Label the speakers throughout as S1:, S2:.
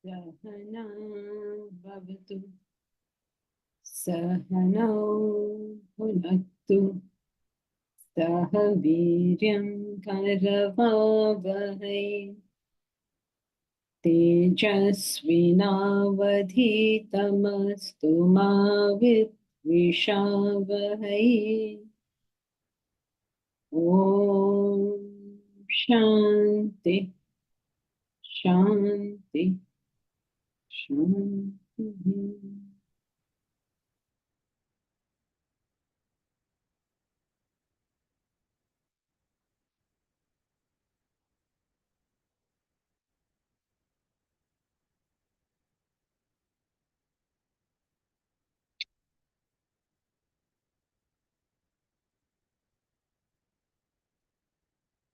S1: Sahana bhavatu Sahanau Bhunaktu Saha Viryam Karavavahai Tejasvinavadhitamastu ma Vidvishavahai Om Shanti Shanti Shanti.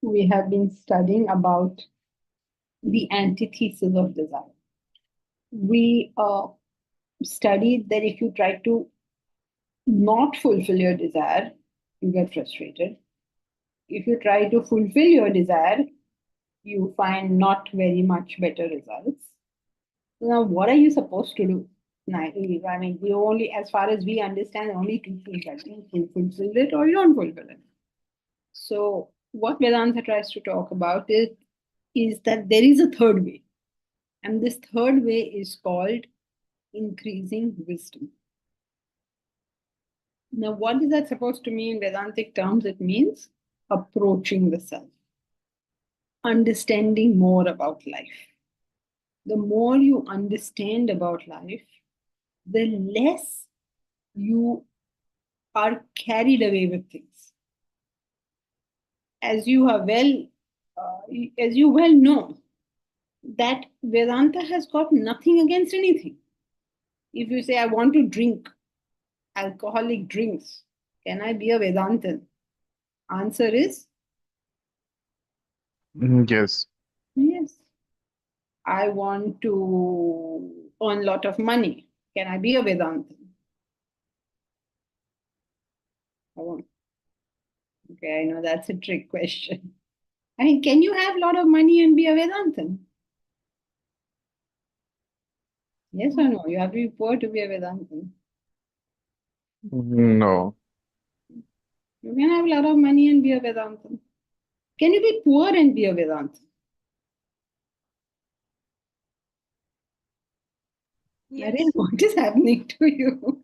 S1: We have been studying about the antithesis of desire. We studied that if you try to not fulfill your desire, you get frustrated. If you try to fulfill your desire, you find not very much better results. Now, what are you supposed to do? I mean, we only, as far as we understand, only two things are you fulfill it or you don't fulfill it. So, what Vedanta tries to talk about is that there is a third way. And this third way is called increasing wisdom. Now, what is that supposed to mean in Vedantic terms? It means approaching the self, understanding more about life. The more you understand about life, the less you are carried away with things. As you are as you well know, that Vedanta has got nothing against anything. If you say, I want to drink alcoholic drinks, can I be a Vedantin? Answer is
S2: Yes.
S1: yes. I want to earn a lot of money. Can I be a Vedantin? I want. Okay, I know that's a trick question. I mean, can you have a lot of money and be a Vedantin? Yes or no? You have to be poor to be a Vedantin.
S2: No.
S1: You can have a lot of money and be a Vedantin. Can you be poor and be a Vedantin?
S3: Yes.
S1: Naren, what is happening to you?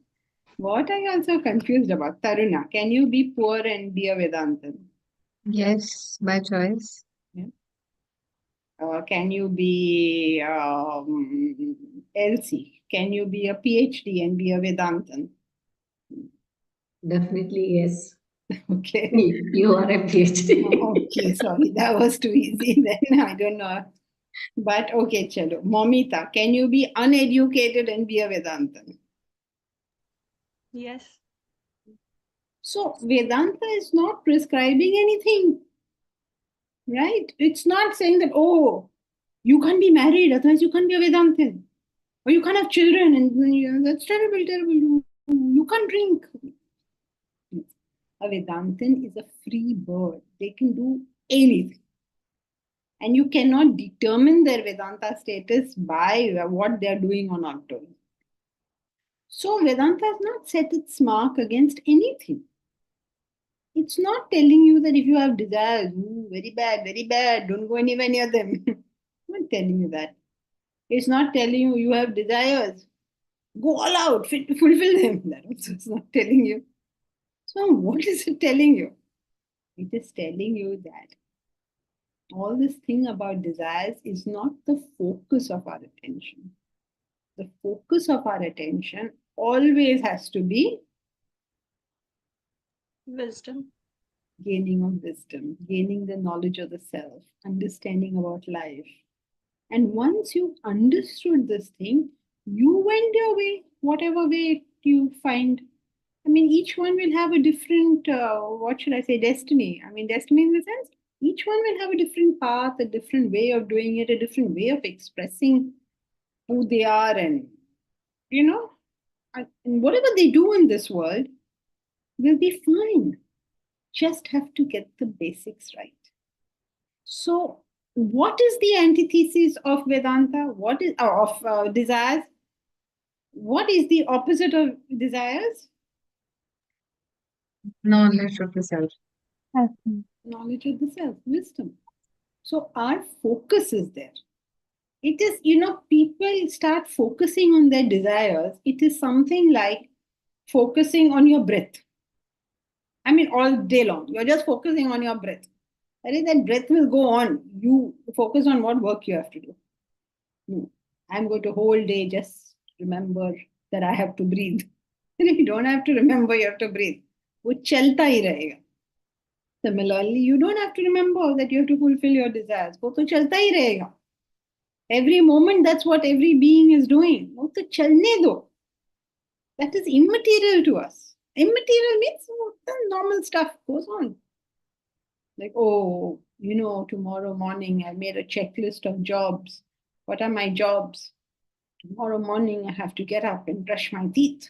S1: What are you also confused about? Taruna, can you be poor and be a Vedantin?
S3: Yes, by choice.
S1: Yeah. Can you be Elsie? Can you be a PhD and be a Vedantin?
S4: Definitely, yes.
S1: Okay.
S4: You are a PhD.
S1: Okay, sorry, that was too easy then. I don't know. But okay, chalo. Momita, can you be uneducated and be a Vedantin?
S3: Yes.
S1: So Vedanta is not prescribing anything, right? It's not saying that, oh, you can't be married, otherwise you can't be a Vedantin. Or you can't have children, and you know, that's terrible, terrible. You can't drink. A Vedantin is a free bird. They can do anything. And you cannot determine their Vedanta status by what they're doing or not doing. So Vedanta has not set its mark against anything. It's not telling you that if you have desires, very bad, don't go anywhere near them. I'm not telling you that. It's not telling you you have desires, go all out, fulfill them. That also is not telling you. So, what is it telling you? It is telling you that all this thing about desires is not the focus of our attention. The focus of our attention always has to be
S3: Wisdom.
S1: gaining of wisdom, gaining the knowledge of the self, understanding about life. And once you understood this thing, you went your way, whatever way you find. I mean, each one will have a different, what should I say, destiny. I mean, destiny in the sense, each one will have a different path, a different way of doing it, a different way of expressing who they are, and, you know, And whatever they do in this world will be fine. Just have to get the basics right. So, what is the antithesis of Vedanta? What is of desires? What is the opposite of desires?
S3: Knowledge of the self.
S1: Knowledge of the self, wisdom. So, our focus is there. It is, people start focusing on their desires. It is something like focusing on your breath. I mean, all day long, you're just focusing on your breath. That breath will go on. You focus on what work you have to do. No, I'm going to whole day just remember that I have to breathe. You don't have to remember you have to breathe. वो चलता ही रहेगा. Similarly, you don't have to remember that you have to fulfill your desires. वो तो चलता ही रहेगा. Every moment, that's what every being is doing. वो तो चलने दो. That is immaterial to us. Immaterial means the normal stuff goes on. Like, oh, tomorrow morning I made a checklist of jobs. What are my jobs? Tomorrow morning I have to get up and brush my teeth.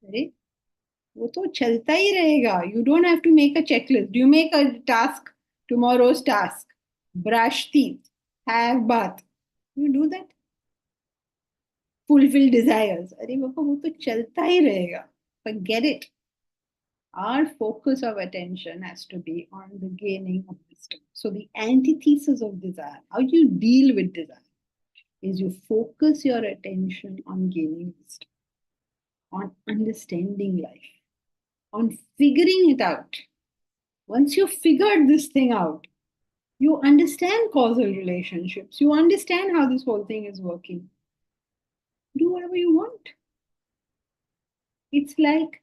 S1: Right? वो तो चलता ही रहेगा. You don't have to make a checklist. Do you make a task? Tomorrow's task. Brush teeth. Have bath. You do that? Fulfill desires. अरे बाबा वो तो चलता ही रहेगा. Forget it. Our focus of attention has to be on the gaining of wisdom. So the antithesis of desire, how you deal with desire, is you focus your attention on gaining wisdom, on understanding life, on figuring it out. Once you've figured this thing out, you understand causal relationships, you understand how this whole thing is working. Do whatever you want. It's like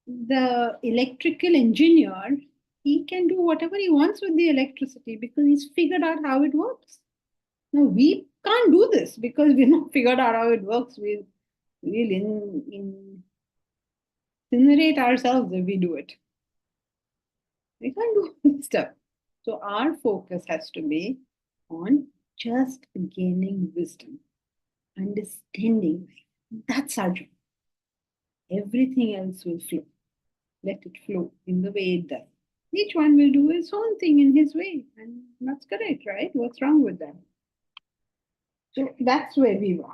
S1: the electrical engineer, he can do whatever he wants with the electricity because he's figured out how it works. Now, we can't do this because we've not figured out how it works. We'll incinerate ourselves if we do it. We can't do this stuff. So our focus has to be on just gaining wisdom, understanding life. That's our job. Everything else will flow. Let it flow in the way it does. Each one will do his own thing in his way. And that's correct, right? What's wrong with that? So that's where we were.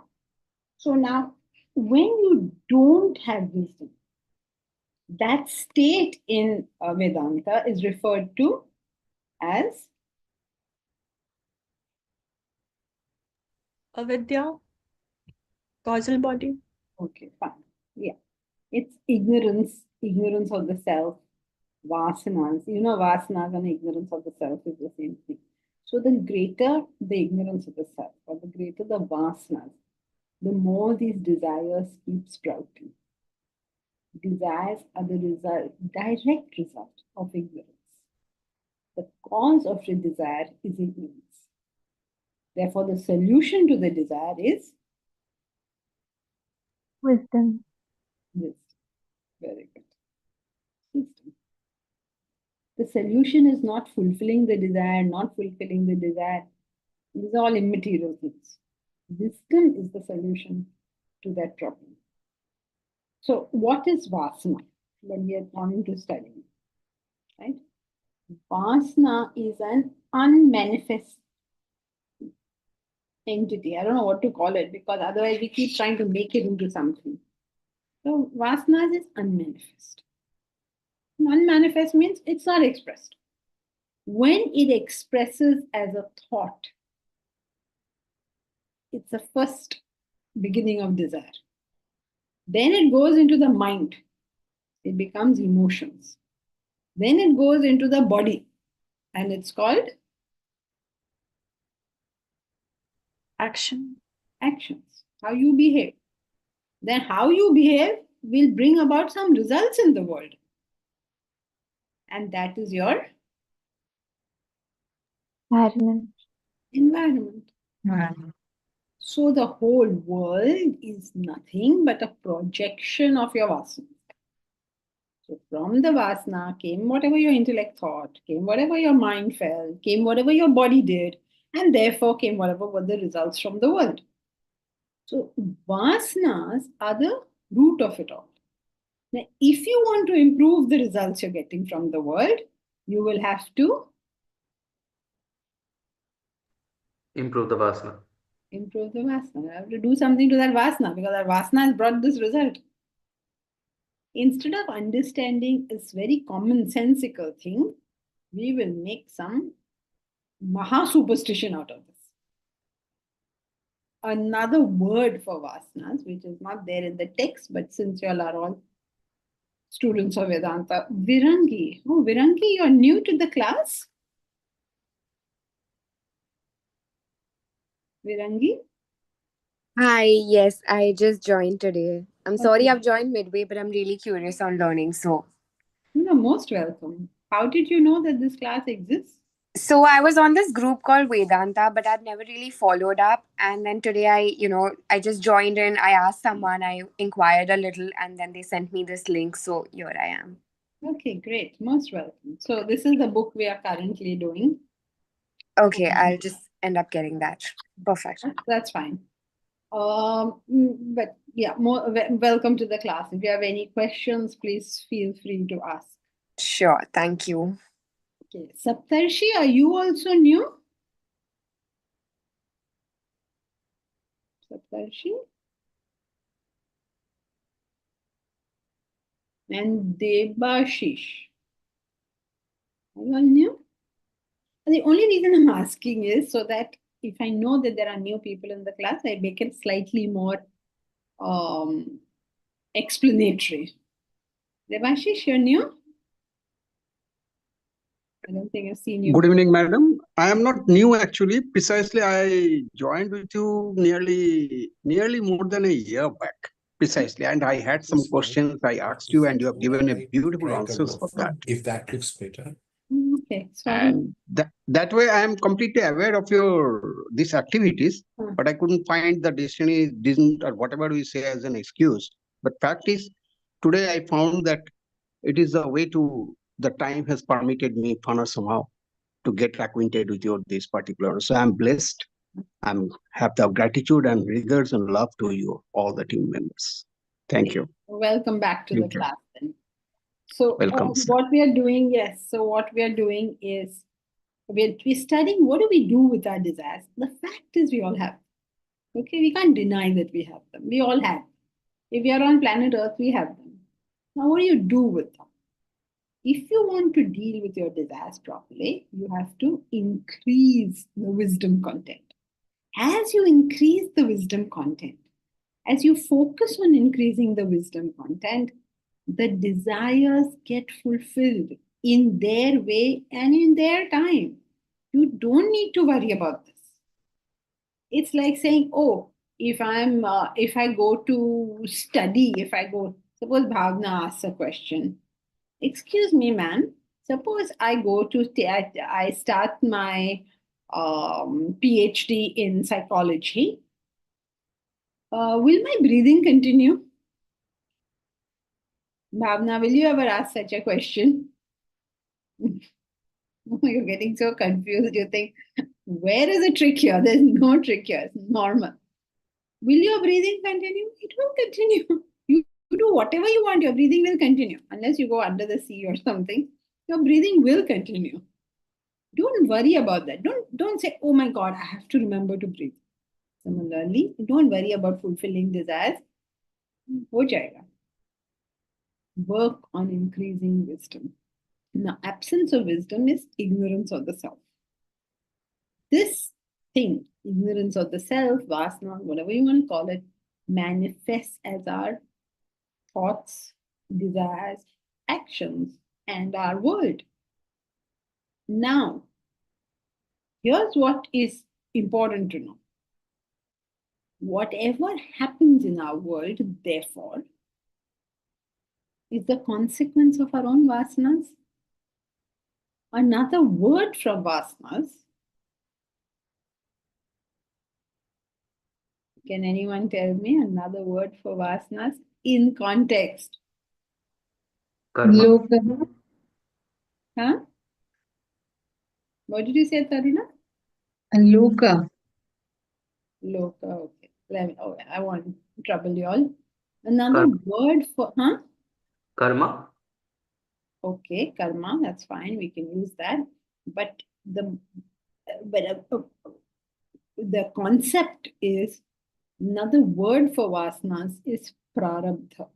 S1: So now, when you don't have wisdom, that state in Vedanta is referred to as
S2: Avidya, causal body.
S1: okay, fine. Yeah. It's ignorance of the self, vasanas. Vasanas and ignorance of the self is the same thing. So the greater the ignorance of the self, or the greater the vasanas, the more these desires keep sprouting. Desires are the direct result of ignorance. The cause of the desire is ignorance. Therefore, the solution to the desire is
S5: Wisdom.
S1: wisdom. Very good. Wisdom. The solution is not fulfilling the desire, not fulfilling the desire. These are all immaterial things. Wisdom is the solution to that problem. So, what is vasana? When we are going to study, right? Vasana is an unmanifest entity. I don't know what to call it because otherwise we keep trying to make it into something. So, vasana is unmanifest. Unmanifest means it's not expressed. When it expresses as a thought, it's the first beginning of desire. Then it goes into the mind. It becomes emotions. Then it goes into the body. And it's called
S2: Action.
S1: actions. How you behave. Then how you behave will bring about some results in the world. And that is your environment. So the whole world is nothing but a projection of your vasana. So from the vasana came whatever your intellect thought, came whatever your mind felt, came whatever your body did, and therefore came whatever were the results from the world. So vasanas are the root of it all. Now, if you want to improve the results you're getting from the world, you will have to
S5: Improve the vasana.
S1: improve the vasana. You have to do something to that vasana because that vasana has brought this result. Instead of understanding this very commonsensical thing, we will make some maha superstition out of this. Another word for vasanas, which is not there in the text, but since you all are all students of Vedanta, Virangi. Oh, Virangi, you're new to the class? Virangi?
S6: Hi, yes, I just joined today. I'm sorry
S1: Okay.
S6: I've joined midway, but I'm really curious on learning.
S1: You're most welcome. How did you know that this class exists?
S6: So I was on this group called Vedanta, but I'd never really followed up. And then today I just joined in. I asked someone, I inquired a little, and then they sent me this link. So here I am.
S1: Okay, great. Most welcome. So this is the book we are currently doing.
S6: Okay, I'll just end up getting that. Perfect.
S1: That's fine. But yeah, welcome to the class. If you have any questions, please feel free to ask.
S6: Sure, thank you.
S1: Okay, Saptarshi, are you also new? Saptarshi? And Debashish. Are you all new? The only reason I'm asking is so that if I know that there are new people in the class, I make it slightly more explanatory. Debashish, you're new? I don't think I've seen you.
S7: Good evening, madam. I am not new actually. Precisely, I joined with you nearly more than a year back. Precisely, and I had some questions I asked you, and you have given a beautiful answers for that.
S8: If that looks better.
S1: Okay, sorry.
S7: And that way, I am completely aware of these activities, but I couldn't find the destiny didn't or whatever we say as an excuse. But fact is, today I found that it is a way to the time has permitted me somehow to get acquainted with this particular. So I'm blessed. I'm have the gratitude and regards and love to you, all the team members. Thank you.
S1: Welcome back to the
S7: Thank you.
S1: class then. So
S7: Welcome, sir.
S1: what we are doing, yes. So what we are doing is we're studying what do we do with our desires. The fact is we all have. Okay, we can't deny that we have them. We all have. If we are on planet Earth, we have them. Now, what do you do with them? If you want to deal with your desires properly, you have to increase the wisdom content. As you increase the wisdom content, as you focus on increasing the wisdom content, the desires get fulfilled in their way and in their time. You don't need to worry about this. It's like saying, oh, if I go to study, suppose Bhavna asks a question. Excuse me, ma'am. Suppose I go to, I start my PhD in psychology. Will my breathing continue? Bhavna, will you ever ask such a question? You're getting so confused. You think, where is the trick here? There's no trick here. It's normal. Will your breathing continue? It will continue. You do whatever you want, your breathing will continue. Unless you go under the sea or something, your breathing will continue. Don't worry about that. Don't say, oh my God, I have to remember to breathe. Similarly, don't worry about fulfilling desires. Ho jayega. Work on increasing wisdom. Now, absence of wisdom is ignorance of the self. This thing, ignorance of the self, vasana, whatever you want to call it, manifests as our thoughts, desires, actions, and our world. Now, here's what is important to know. Whatever happens in our world, therefore, is the consequence of our own vasanas. Another word from vasanas. Can anyone tell me another word for vasanas in context?
S5: Karma.
S3: Loka.
S1: Huh? What did you say, Taruna?
S3: Loka.
S1: Loka, okay. I won't trouble you all. Another
S5: Karma.
S1: word for,
S5: Karma.
S1: Okay, karma, that's fine. We can use that. But the concept is, another word for vasanas is prarabdha.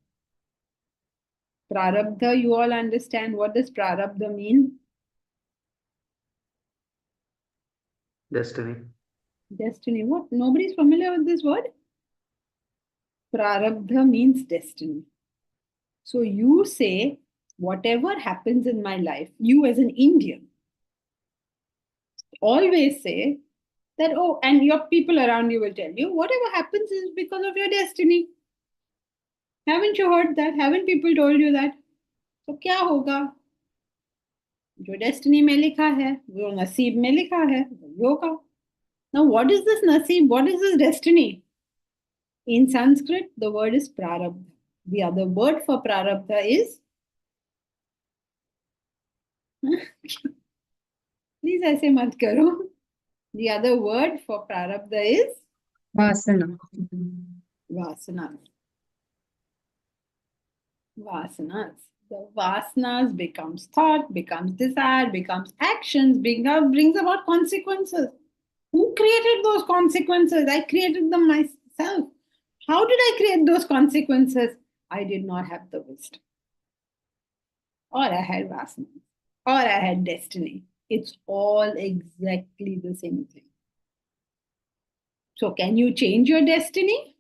S1: Prarabdha, you all understand what does prarabdha mean?
S5: Destiny.
S1: Destiny. What? Nobody's familiar with this word? Prarabdha means destiny. So you say, whatever happens in my life, you as an Indian, always say that, oh, and your people around you will tell you, whatever happens is because of your destiny. Haven't you heard that? Haven't people told you that? So क्या होगा? जो destiny में लिखा है, जो नसीब में लिखा है, वही होगा. Now, what is this nasib? What is this destiny? In Sanskrit, the word is prarabdha. The other word for prarabdha is please ऐसे मत करो. The other word for prarabdha is
S3: Vasana.
S1: vasanas. Vasanas. The vasanas becomes thought, becomes desire, becomes actions, brings about consequences. Who created those consequences? I created them myself. How did I create those consequences? I did not have the wisdom. Or I had vasanas. Or I had destiny. It's all exactly the same thing. So can you change your destiny?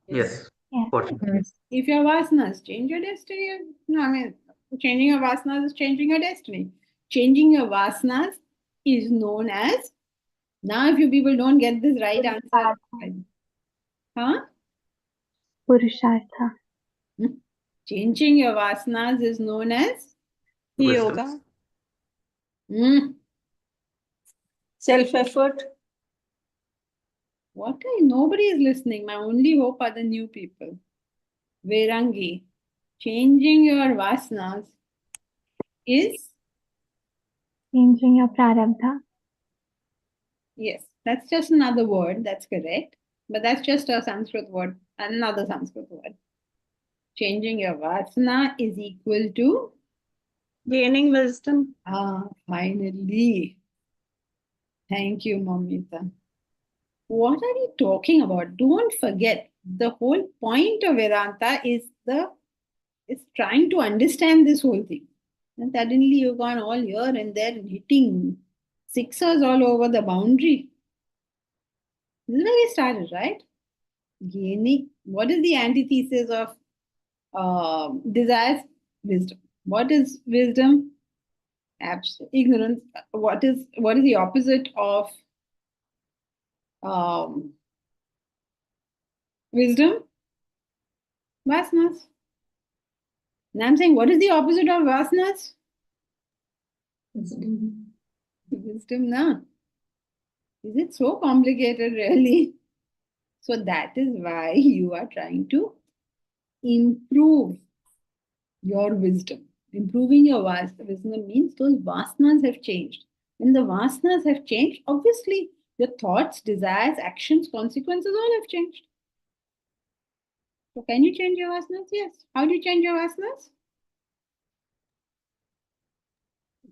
S5: Yes.
S2: Yeah.
S5: Fortunately.
S3: Yes.
S1: If your vasanas change your destiny, no, I mean, changing your vasanas is changing your destiny. Changing your vasanas is known as, now if you people don't get this right answer,
S2: Purushartha.
S1: Changing your vasanas is known as
S5: Wisdom.
S2: Yoga.
S3: Self-effort.
S1: Nobody is listening. My only hope are the new people. Verangi. Changing your vasanas is,
S2: Changing your prarabdha.
S1: yes, that's just another word. That's correct. But that's just a Sanskrit word, another Sanskrit word. Changing your vasana is equal to,
S2: Gaining wisdom.
S1: finally. Thank you, Mamita. What are you talking about? Don't forget, the whole point of Vedanta is trying to understand this whole thing. And suddenly you've gone all here and there and hitting sixers all over the boundary. This is where we started, right? Gaining. What is the antithesis of desires? Wisdom. What is wisdom? Ignorance. What is the opposite of wisdom? Vasanas. And I'm saying, what is the opposite of vasanas?
S4: Wisdom.
S1: Wisdom, na? Is it so complicated, really? So that is why you are trying to improve your wisdom. Improving your wisdom means those vasanas have changed. When the vasanas have changed, obviously your thoughts, desires, actions, consequences all have changed. So can you change your vasanas? Yes. How do you change your vasanas?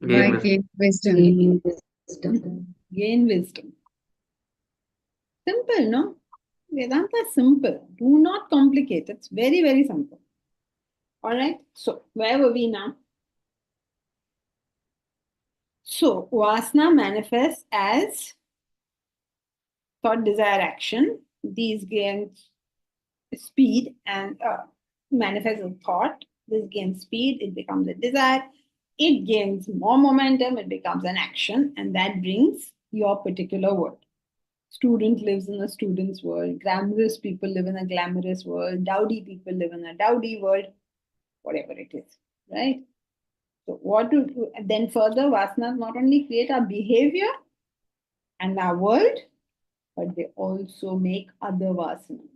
S5: Gain
S3: By
S5: wisdom.
S3: gain wisdom.
S4: Wisdom.
S1: Gain wisdom. Simple, no? Vedanta is simple. Do not complicate. It's very, very simple. All right. So where were we now? So vasana manifests as thought, desire, action. These gain speed and manifests as thought. This gains speed. It becomes a desire. It gains more momentum. It becomes an action, and that brings your particular world. Student lives in a student's world. Glamorous people live in a glamorous world. Dowdy people live in a dowdy world. Whatever it is, right? So then further, vasanas not only create our behavior and our world, but they also make other vasanas.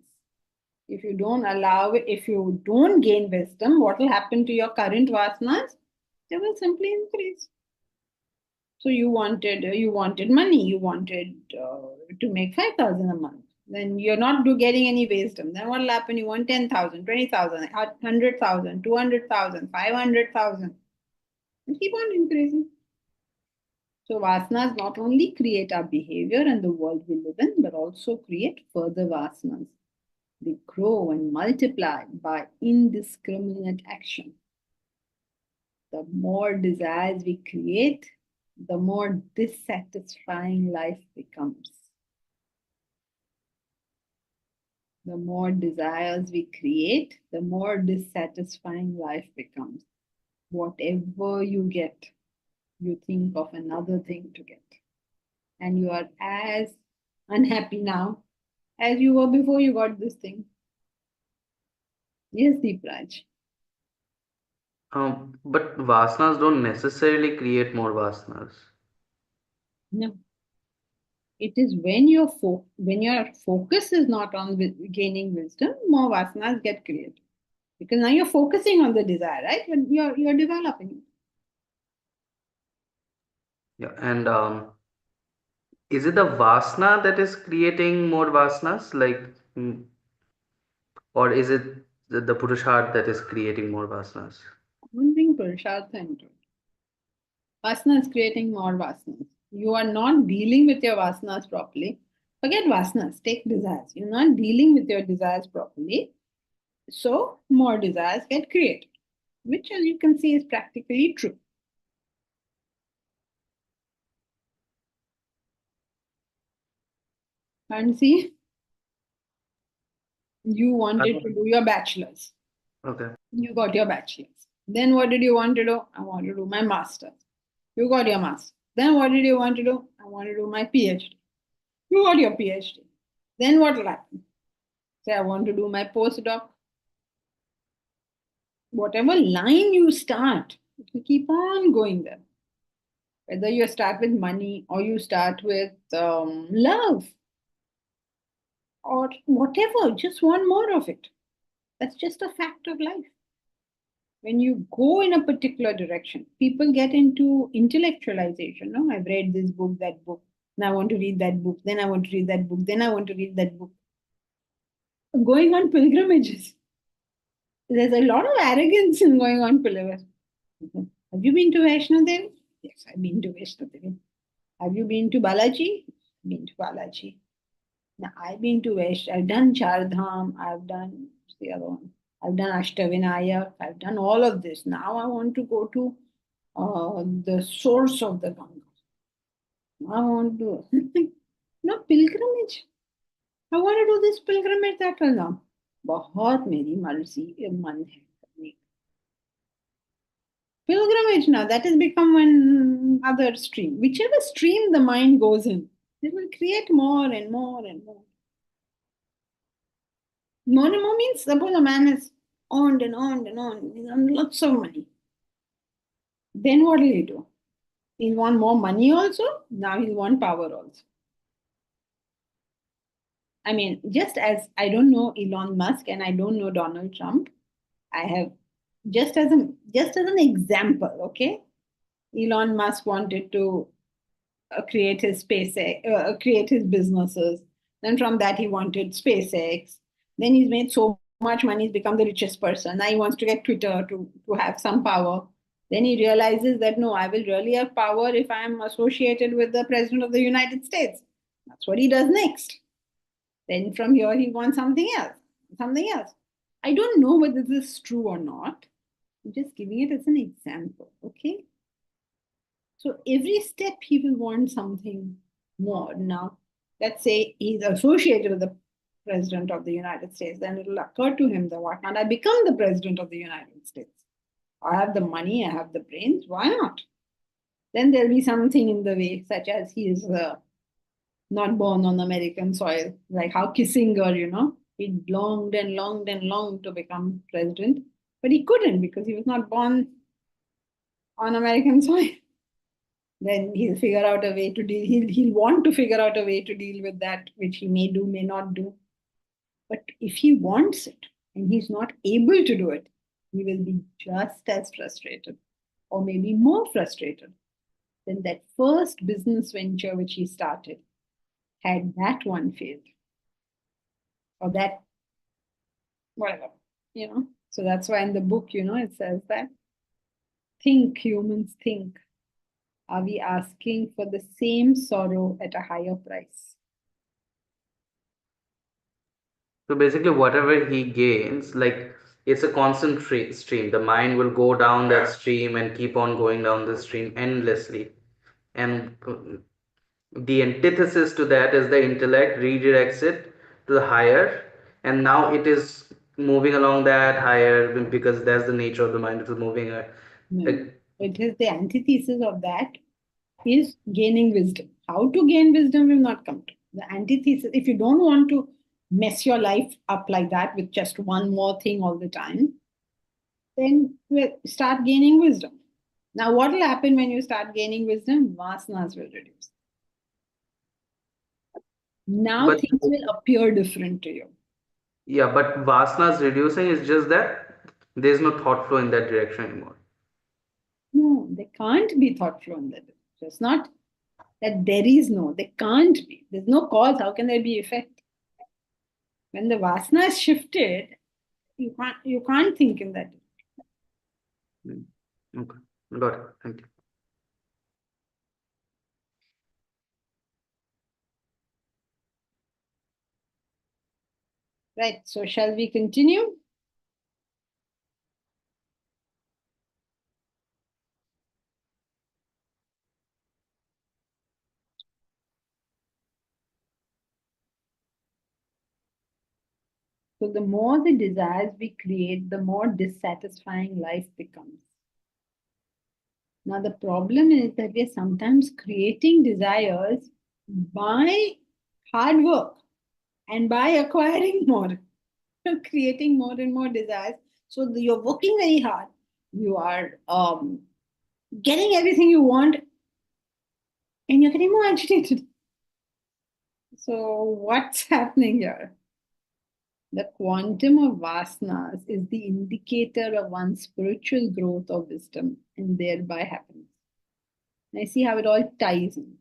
S1: If you don't gain wisdom, what will happen to your current vasanas? They will simply increase. So you wanted money, you wanted to make 5,000 a month. Then you're not getting any wisdom. Then what will happen? You want 10,000, 20,000, 100,000, 200,000, 500,000. And keep on increasing. So vasanas not only create our behavior and the world we live in, but also create further vasanas. They grow and multiply by indiscriminate action. The more desires we create, the more dissatisfying life becomes. The more desires we create, the more dissatisfying life becomes. Whatever you get, you think of another thing to get. And you are as unhappy now as you were before you got this thing. Yes, Deepraj.
S5: But vasanas don't necessarily create more vasanas.
S1: No. It is when your focus is not on gaining wisdom, more vasanas get created. Because now you're focusing on the desire, right? You're developing it.
S5: Yeah, and is it the vasana that is creating more vasanas, like, or is it the Purusharth that is creating more vasanas?
S1: I don't think Purushartha into it. Vasana is creating more vasanas. You are not dealing with your vasanas properly. Forget vasanas, take desires. You're not dealing with your desires properly. So more desires get created, which as you can see is practically true. And see, you wanted to do your bachelor's.
S5: Okay.
S1: You got your bachelor's. Then what did you want to do? I want to do my master's. You got your master's. Then what did you want to do? I want to do my PhD. You got your PhD. Then what will happen? Say, I want to do my postdoc. Whatever line you start, you keep on going there. Whether you start with money or you start with love or whatever, just want more of it. That's just a fact of life. When you go in a particular direction, people get into intellectualization. No, I've read this book, that book. Now I want to read that book. Then I want to read that book. Then I want to read that book. Going on pilgrimages. There's a lot of arrogance in going on pilgrimages. Have you been to Vaishno Devi? Yes, I've been to Vaishno Devi. Have you been to Balaji? Been to Balaji. Now I've been to Vaishno. I've done Char Dham. I've done the other one. I've done Ashtavinayak. I've done all of this. Now I want to go to the source of the Ganga. I want to no pilgrimage. I want to do this pilgrimage that will now. बहुत मेरी मर्जी मन है करने का. Pilgrimage now, that has become one other stream. Whichever stream the mind goes in, it will create more and more and more. More and more means suppose a man has earned and earned and earned, he's earned lots of money. Then what will he do? He'll want more money also. Now he'll want power also. I mean, just as I don't know Elon Musk and I don't know Donald Trump, I have just as an example, okay? Elon Musk wanted to create his SpaceX, create his businesses. Then from that he wanted SpaceX. Then he's made so much money, he's become the richest person. Now he wants to get Twitter to have some power. Then he realizes that no, I will really have power if I am associated with the President of the United States. That's what he does next. Then from here he wants something else, something else. I don't know whether this is true or not. I'm just giving it as an example, okay? So every step he will want something more. Now, let's say he's associated with the President of the United States, then it will occur to him that why can't I become the President of the United States? I have the money, I have the brains, why not? Then there'll be something in the way, such as he is not born on American soil, like how Kissinger, he longed and longed and longed to become president, but he couldn't because he was not born on American soil. Then he'll figure out a way to deal, he'll want to figure out a way to deal with that, which he may do, may not do. But if he wants it and he's not able to do it, he will be just as frustrated or maybe more frustrated then that first business venture which he started, had that one failed, or that, whatever, So that's why in the book, it says that think, humans think. Are we asking for the same sorrow at a higher price?
S5: So basically, whatever he gains, like it's a constant stream. The mind will go down that stream and keep on going down the stream endlessly. And the antithesis to that is the intellect redirects it to the higher, and now it is moving along that higher because that's the nature of the mind. It is moving.
S1: No. It is the antithesis of that is gaining wisdom. How to gain wisdom will not come to. The antithesis, if you don't want to mess your life up like that with just one more thing all the time, then we'll start gaining wisdom. Now, what will happen when you start gaining wisdom? Vasanas will reduce. Now
S5: But
S1: things will appear different to you.
S5: yeah, but vasanas reducing is just that there's no thought flow in that direction anymore.
S1: No, there can't be thought flow in that. It's not that there is no, there can't be. There's no cause. How can there be effect? When the vasana is shifted, you can't think in that.
S5: Okay, got it. Thank you.
S1: Right. So shall we continue? So the more the desires we create, the more dissatisfying life becomes. Now the problem is that we are sometimes creating desires by hard work and by acquiring more. You're creating more and more desires. So you're working very hard. You are getting everything you want, and you're getting more agitated. So what's happening here? The quantum of vasanas is the indicator of one's spiritual growth or wisdom and thereby happiness. And I see how it all ties in.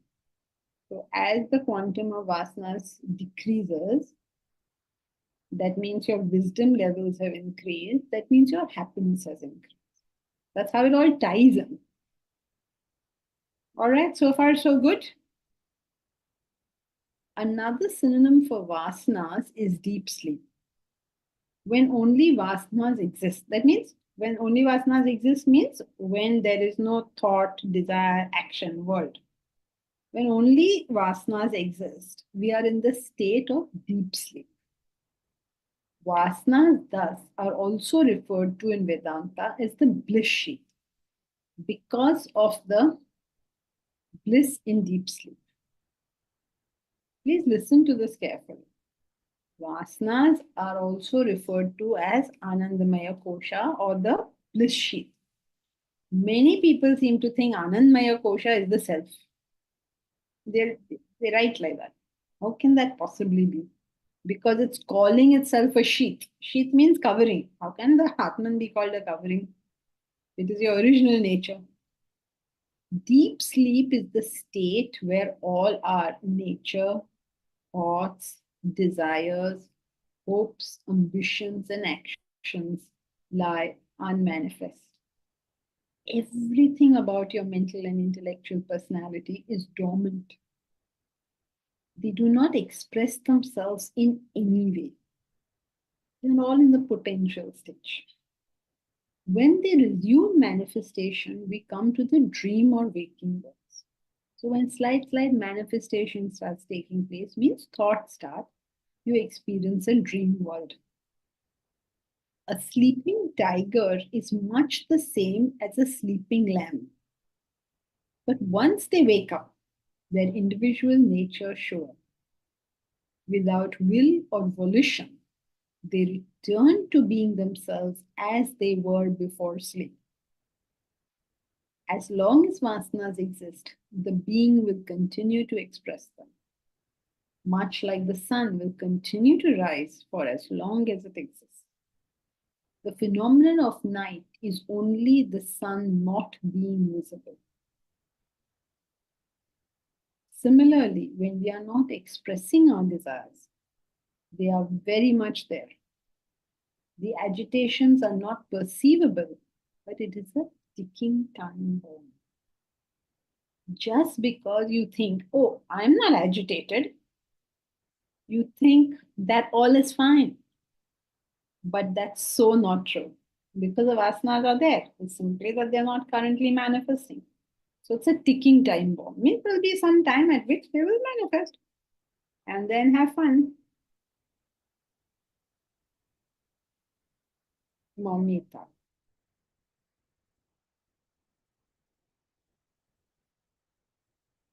S1: So as the quantum of vasanas decreases, that means your wisdom levels have increased. That means your happiness has increased. That's how it all ties in. All right, so far so good. Another synonym for vasanas is deep sleep. When only vasanas exist. That means when only vasanas exist means when there is no thought, desire, action, word. When only vasanas exist, we are in the state of deep sleep. Vasanas thus are also referred to in Vedanta as the bliss sheath because of the bliss in deep sleep. Please listen to this carefully. Vasanas are also referred to as Anandamaya Kosha or the bliss sheath. Many people seem to think Anandamaya Kosha is the self. They write like that. How can that possibly be? Because it's calling itself a sheath. Sheath means covering. How can the Atman be called a covering? It is your original nature. Deep sleep is the state where all our nature, thoughts, desires, hopes, ambitions, and actions lie unmanifest. Everything about your mental and intellectual personality is dormant. They do not express themselves in any way. They're all in the potential stage. When they resume manifestation, we come to the dream or waking worlds. So when slight manifestation starts taking place, means thoughts start, you experience a dream world. A sleeping tiger is much the same as a sleeping lamb. But once they wake up, their individual nature shows up. Without will or volition, they return to being themselves as they were before sleep. As long as vasanas exist, the being will continue to express them. Much like the sun will continue to rise for as long as it exists. The phenomenon of night is only the sun not being visible. Similarly, when we are not expressing our desires, they are very much there. The agitations are not perceivable, but it is a ticking time bomb. Just because you think, oh, I'm not agitated, you think that all is fine. But that's so not true. Because the vasanas are there. It's simply that they're not currently manifesting. So it's a ticking time bomb. Means there'll be some time at which they will manifest. And then have fun. Momita.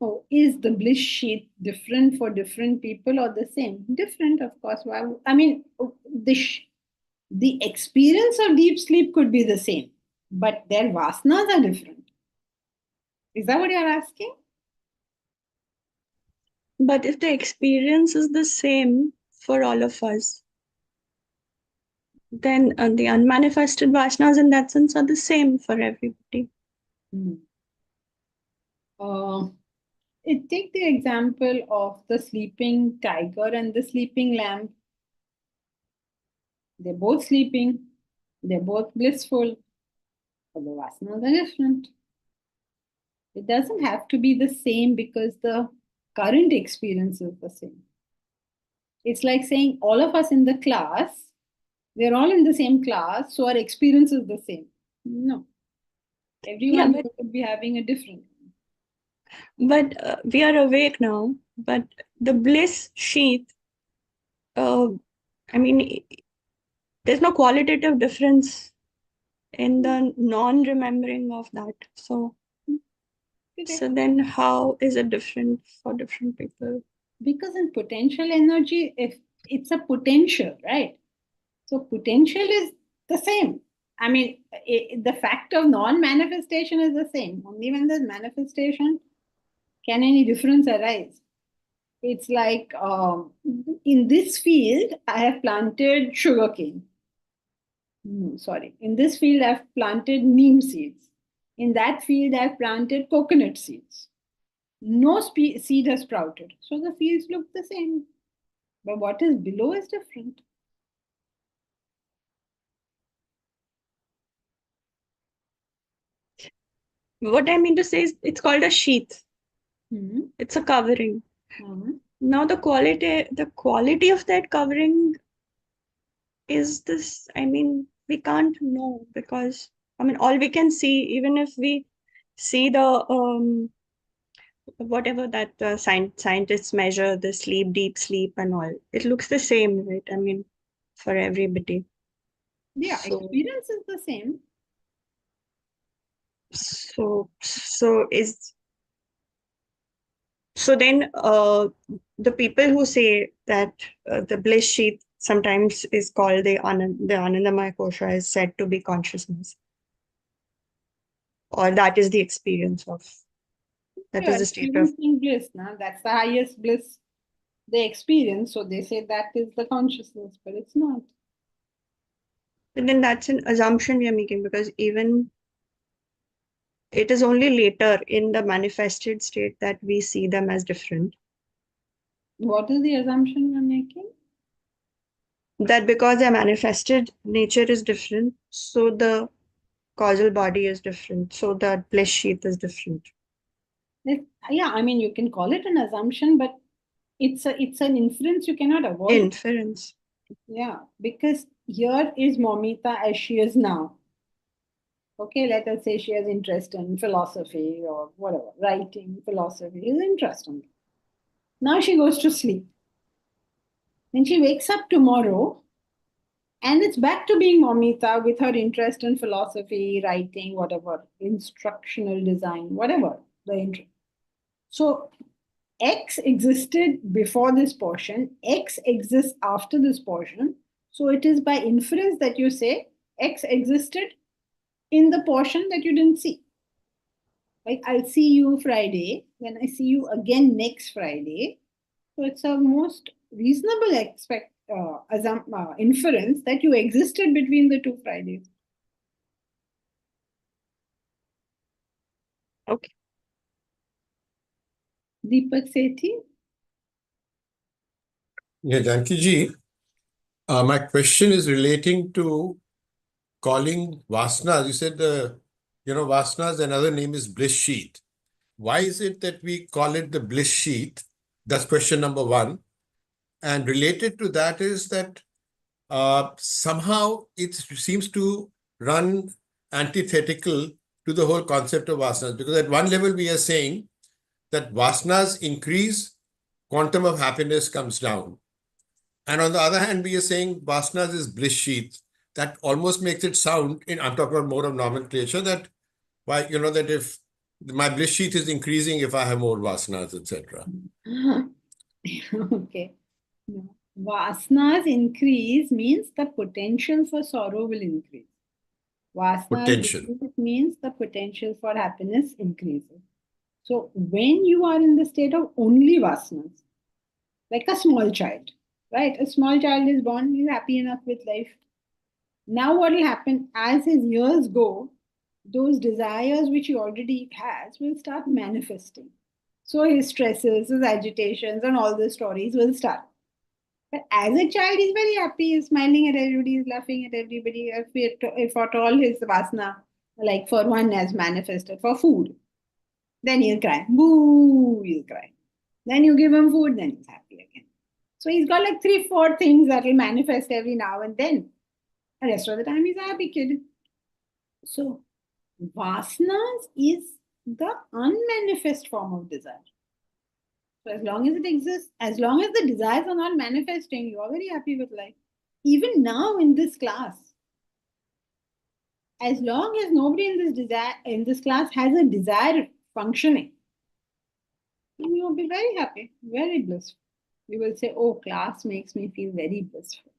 S1: Oh, is the bliss sheath different for different people or the same? Different, of course. I mean, the experience of deep sleep could be the same, but their vasanas are different. Is that what you're asking?
S2: But if the experience is the same for all of us, then the unmanifested vasanas in that sense are the same for everybody.
S1: Take the example of the sleeping tiger and the sleeping lamb. They're both sleeping, they're both blissful, but the vasanas are different. It doesn't have to be the same because the current experience is the same. It's like saying all of us in the class, we're all in the same class, so our experience is the same. No. Everyone could be having a different one.
S2: But we are awake now, but the bliss sheath, I mean, there's no qualitative difference in the non-remembering of that. So then how is it different for different people?
S1: Because in potential energy, if it's a potential, right? So potential is the same. I mean, the fact of non-manifestation is the same. Only when there's manifestation can any difference arise. It's like in this field, I have planted sugarcane. Sorry. In this field, I've planted neem seeds. In that field, I've planted coconut seeds. No seed has sprouted. So the fields look the same. But what is below is different.
S2: What I mean to say is it's called a sheath. It's a covering. Now the quality of that covering is this, I mean, we can't know because, I mean, all we can see, even if we see the whatever that scientists measure, the sleep, deep sleep and all, it looks the same, right? I mean, for everybody.
S1: Yeah, experience is the same.
S2: So then the people who say that the bliss sheath sometimes is called the Anandamaya Kosha is said to be consciousness, or that is the experience of, that is the state of
S1: bliss. Now that's the highest bliss they experience. So they say that is the consciousness, but it's not.
S2: But then that's an assumption we are making, because even it is only later in the manifested state that we see them as different.
S1: What is the assumption you're making?
S2: That because their manifested nature is different, so the causal body is different, so the bliss sheath is different.
S1: Yeah, I mean, you can call it an assumption, but it's an inference you cannot avoid.
S2: Inference.
S1: Yeah, because here is Momita as she is now. Okay, let us say she has interest in philosophy or whatever, writing, philosophy, is interesting. Now she goes to sleep. Then she wakes up tomorrow and it's back to being Momita with her interest in philosophy, writing, whatever, instructional design, whatever the interest. So X existed before this portion, X exists after this portion. So it is by inference that you say X existed in the portion that you didn't see. Like I'll see you Friday, then I see you again next Friday. So it's a most reasonable inference that you existed between the two Fridays.
S2: Okay.
S1: Deepak Sethi.
S8: Yeah, Janki ji, my question is relating to calling vasanas. You said vasanas, another name is bliss sheath. Why is it that we call it the bliss sheath? That's question number one. And related to that is that somehow it seems to run antithetical to the whole concept of vasanas. Because at one level we are saying that vasanas increase, quantum of happiness comes down. And on the other hand, we are saying vasanas is bliss sheath. That almost makes it sound, I'm talking about more of nomenclature, that why, that if my bliss sheath is increasing if I have more vasanas, etc.
S1: Okay. No. Vasanas increase means the potential for sorrow will increase. Vasanas
S8: Potential.
S1: decrease means the potential for happiness increases. So when you are in the state of only vasanas, like a small child, right? A small child is born, he's happy enough with life. Now what will happen as his years go, those desires which he already has will start manifesting. So his stresses, his agitations, and all the stories will start. But as a child, he's very happy, he's smiling at everybody, he's laughing at everybody. If at all his vasana, like for one, has manifested for food, then he'll cry. Boo, he'll cry. Then you give him food, then he's happy again. So he's got like 3-4 things that will manifest every now and then. The rest of the time, he's a happy kid. So, vasanas is the unmanifest form of desire. So, as long as it exists, as long as the desires are not manifesting, you are very happy with life. Even now in this class, as long as nobody in this class has a desire functioning, you will be very happy, very blissful. You will say, oh, class makes me feel very blissful.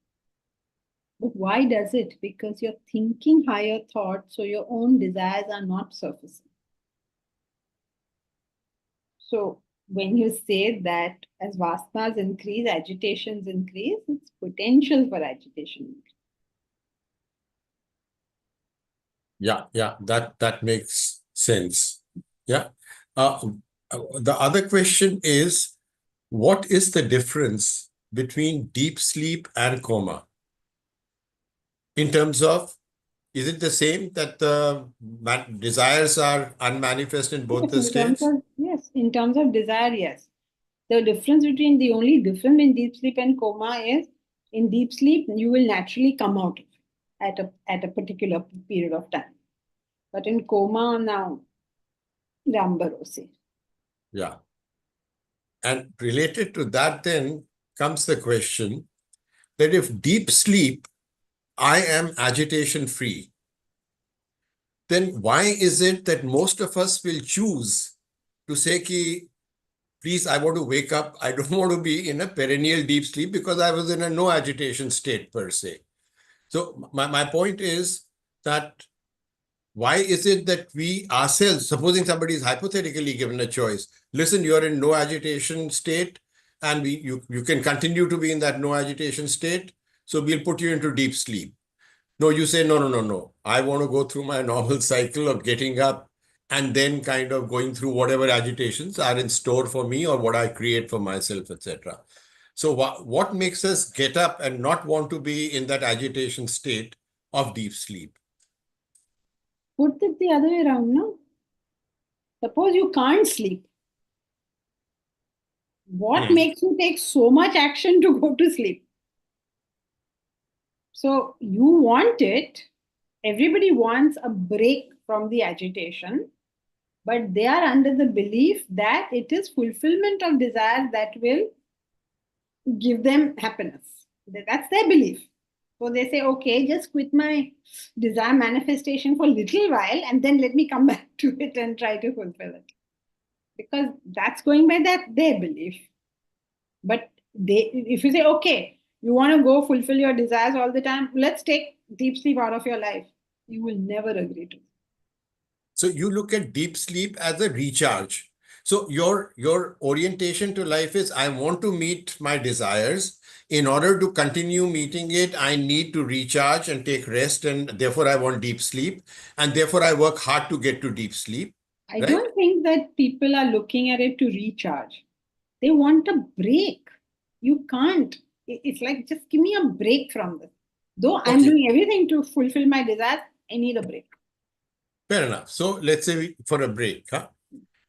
S1: But why does it? Because you're thinking higher thoughts, so your own desires are not surfacing. So when you say that as vasanas increase, agitations increase, it's potential for agitation.
S8: Yeah, that makes sense. Yeah. The other question is, what is the difference between deep sleep and coma? In terms of, is it the same that the desires are unmanifest in both the states?
S1: Yes, in terms of desire, yes. The only difference in deep sleep and coma is, in deep sleep, you will naturally come out at a particular period of time. But in coma now, Ram Bharose.
S8: Yeah. And related to that then comes the question that if deep sleep, I am agitation free, then why is it that most of us will choose to say, ki, please, I want to wake up. I don't want to be in a perennial deep sleep because I was in a no agitation state per se. So my point is that why is it that we ourselves, supposing somebody is hypothetically given a choice, listen, you're in no agitation state and you can continue to be in that no agitation state. So we'll put you into deep sleep. No, you say, no. I want to go through my normal cycle of getting up and then kind of going through whatever agitations are in store for me or what I create for myself, etc. So what makes us get up and not want to be in that agitation state of deep sleep?
S1: Put it the other way around, no? Suppose you can't sleep. What makes you take so much action to go to sleep? So you want it. Everybody wants a break from the agitation, but they are under the belief that it is fulfillment of desire that will give them happiness. That's their belief. So they say, okay, just quit my desire manifestation for a little while and then let me come back to it and try to fulfill it. Because that's going by their belief. But if you say, okay, you want to go fulfill your desires all the time, let's take deep sleep out of your life. You will never agree to it.
S8: So you look at deep sleep as a recharge. So your orientation to life is, I want to meet my desires. In order to continue meeting it, I need to recharge and take rest, and therefore I want deep sleep. And therefore I work hard to get to deep sleep.
S1: I
S8: Right?
S1: don't think that people are looking at it to recharge. They want a break. You can't. It's like, just give me a break from this. Though I'm
S8: Okay.
S1: doing everything to fulfill my desires, I need a break.
S8: Fair enough. So let's say for a break, huh?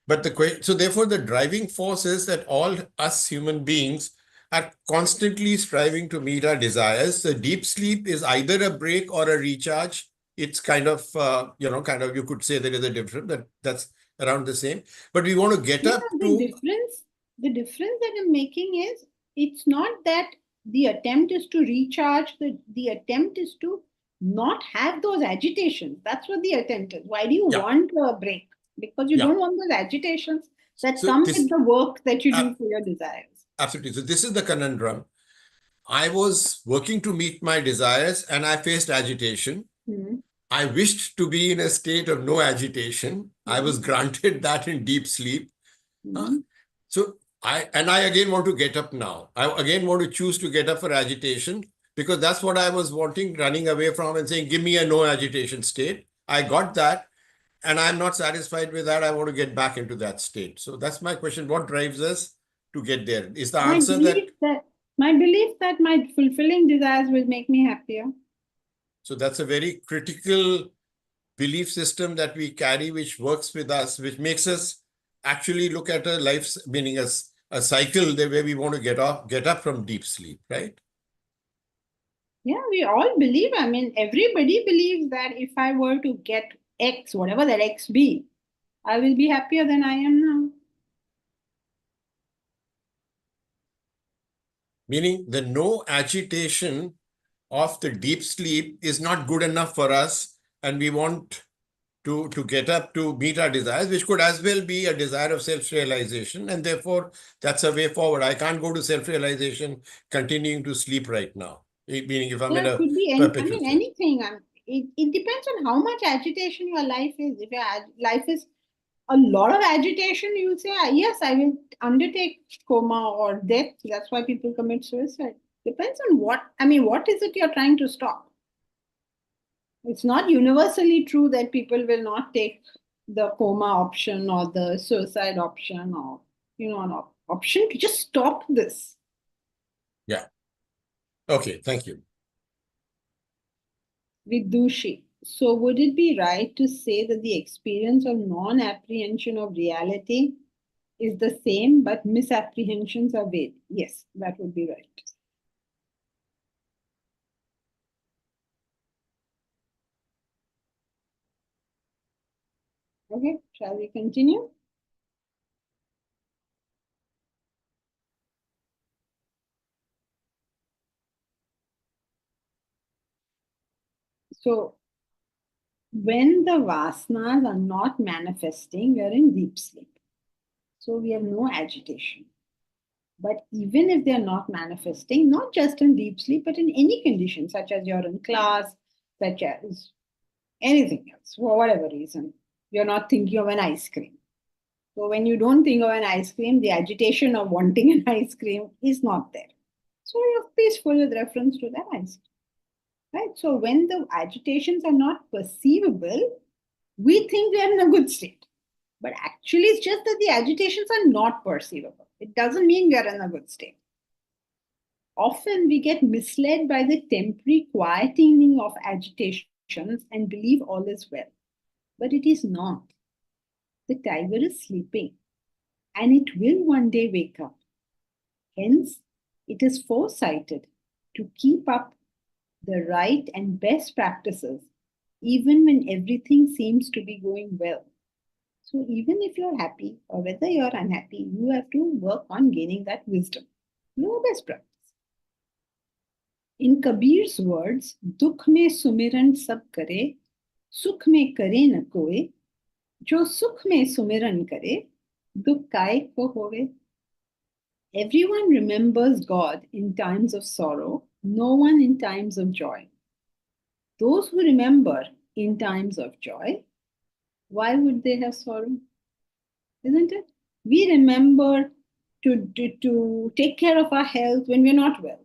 S8: But so therefore the driving force is that all us human beings are constantly striving to meet our desires. The deep sleep is either a break or a recharge. It's kind of, you could say there is a difference, that's around the same. But we want to get up
S1: The difference that I'm making is, it's not that the attempt is to recharge, the attempt is to not have those agitations. That's what the attempt is. Why do you want a break? Because you don't want those agitations that come with the work that you do for your desires.
S8: Absolutely. So this is the conundrum. I was working to meet my desires and I faced agitation. I wished to be in a state of no agitation. I was granted that in deep sleep. So I again want to get up now. I again want to choose to get up for agitation because that's what I was wanting, running away from and saying, give me a no agitation state. I got that and I'm not satisfied with that. I want to get back into that state. So that's my question. What drives us to get there? Is the answer
S1: my belief that my fulfilling desires will make me happier.
S8: So that's a very critical belief system that we carry, which works with us, which makes us actually look at a life, meaning a cycle where we want to get up from deep sleep, right?
S1: Yeah, we all believe. I mean, everybody believes that if I were to get X, whatever that X be, I will be happier than I am now.
S8: Meaning the no agitation of the deep sleep is not good enough for us, and we want to get up to meet our desires, which could as well be a desire of self-realization, and therefore that's a way forward. I can't go to self-realization continuing to sleep right now, meaning if I'm in a
S1: could be
S8: perpetual state.
S1: anything. It depends on how much agitation your life is. If your life is a lot of agitation, you'll say, yes, I will undertake coma or death. That's why people commit suicide. Depends on what is it you're trying to stop? It's not universally true that people will not take the coma option or the suicide option or, an option to just stop this.
S8: Yeah. Okay, thank you.
S1: Vidushi. So would it be right to say that the experience of non-apprehension of reality is the same, but misapprehensions are vague? Yes, that would be right. Okay, shall we continue? So, when the vasanas are not manifesting, we are in deep sleep. So, we have no agitation. But even if they are not manifesting, not just in deep sleep, but in any condition, such as you're in class, such as anything else, for whatever reason, you're not thinking of an ice cream. So when you don't think of an ice cream, the agitation of wanting an ice cream is not there. So you're peaceful with reference to that ice cream. Right? So when the agitations are not perceivable, we think we are in a good state. But actually, it's just that the agitations are not perceivable. It doesn't mean we are in a good state. Often we get misled by the temporary quietening of agitations and believe all is well. But it is not. The tiger is sleeping and it will one day wake up. Hence, it is foresighted to keep up the right and best practices even when everything seems to be going well. So even if you're happy or whether you're unhappy, you have to work on gaining that wisdom. Your best practice. In Kabir's words, dukh mein sumiran sab kare, sukh mein kare na koe, jo sukh mein sumiran kare, dukh kae ko hove. Everyone remembers God in times of sorrow, no one in times of joy. Those who remember in times of joy, why would they have sorrow? Isn't it? We remember to take care of our health when we're not well.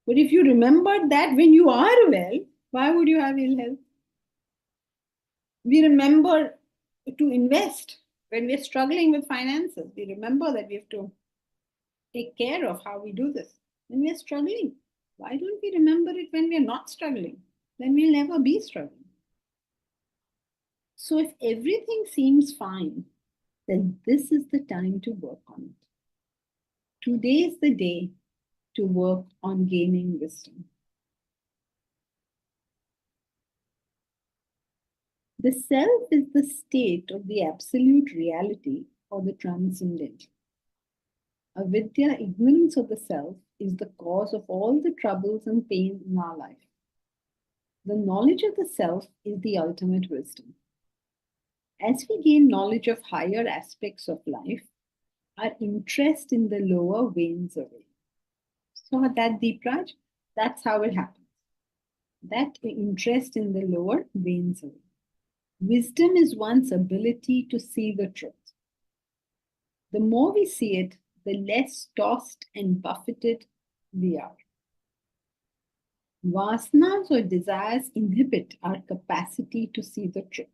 S1: But if you remembered that when you are well, why would you have ill health? We remember to invest. When we're struggling with finances, we remember that we have to take care of how we do this. When we're struggling, why don't we remember it when we're not struggling? Then we'll never be struggling. So if everything seems fine, then this is the time to work on it. Today is the day to work on gaining wisdom. The self is the state of the absolute reality or the transcendent. Avidya, ignorance of the self, is the cause of all the troubles and pains in our life. The knowledge of the self is the ultimate wisdom. As we gain knowledge of higher aspects of life, our interest in the lower wanes away. So that, Deepraj, that's how it happens. That interest in the lower wanes away. Wisdom is one's ability to see the truth. The more we see it, the less tossed and buffeted we are. Vasanas or desires inhibit our capacity to see the truth.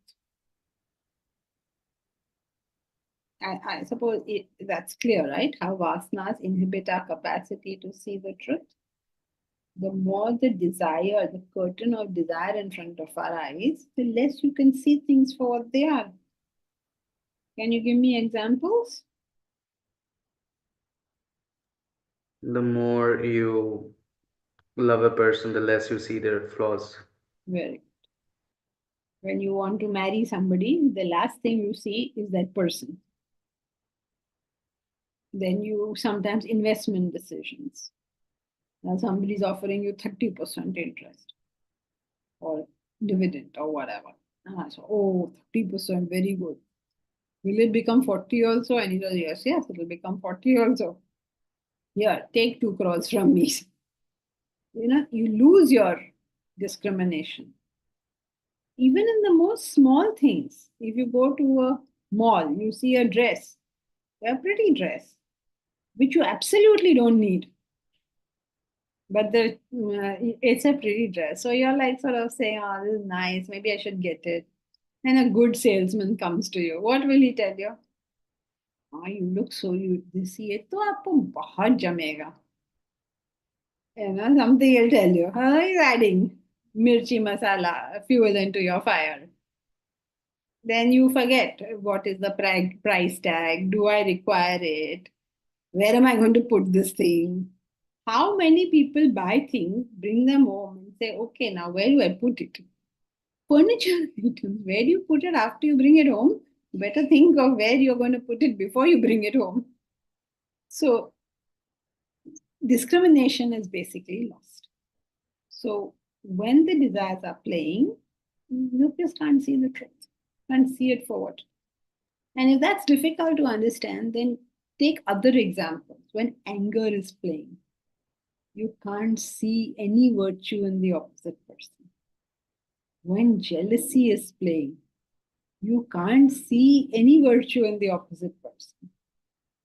S1: I suppose that's clear, right? How vasanas inhibit our capacity to see the truth. The more the desire, the curtain of desire in front of our eyes, the less you can see things for what they are. Can you give me examples?
S5: The more you love a person, the less you see their flaws.
S1: Very good. When you want to marry somebody, the last thing you see is that person. Then you sometimes investment decisions. Now somebody's offering you 30% interest or dividend or whatever. So, 30%, very good. Will it become 40 also? And he goes, yes, it will become 40 also. Here, take 2 crores from me. You lose your discrimination. Even in the most small things, if you go to a mall, you see a dress, a pretty dress, which you absolutely don't need. But it's a pretty dress. So you're like sort of saying, oh, this is nice. Maybe I should get it. And a good salesman comes to you. What will he tell you? Oh, you look so this ye to aapko bahut jamega. Something he'll tell you. He's adding mirchi masala, fuel into your fire. Then you forget what is the price tag. Do I require it? Where am I going to put this thing? How many people buy things, bring them home and say, okay, now where do I put it? Furniture items, where do you put it after you bring it home? You better think of where you're going to put it before you bring it home. So discrimination is basically lost. So when the desires are playing, you just can't see the truth, can't see it forward. And if that's difficult to understand, then take other examples. When anger is playing, you can't see any virtue in the opposite person. When jealousy is playing, you can't see any virtue in the opposite person.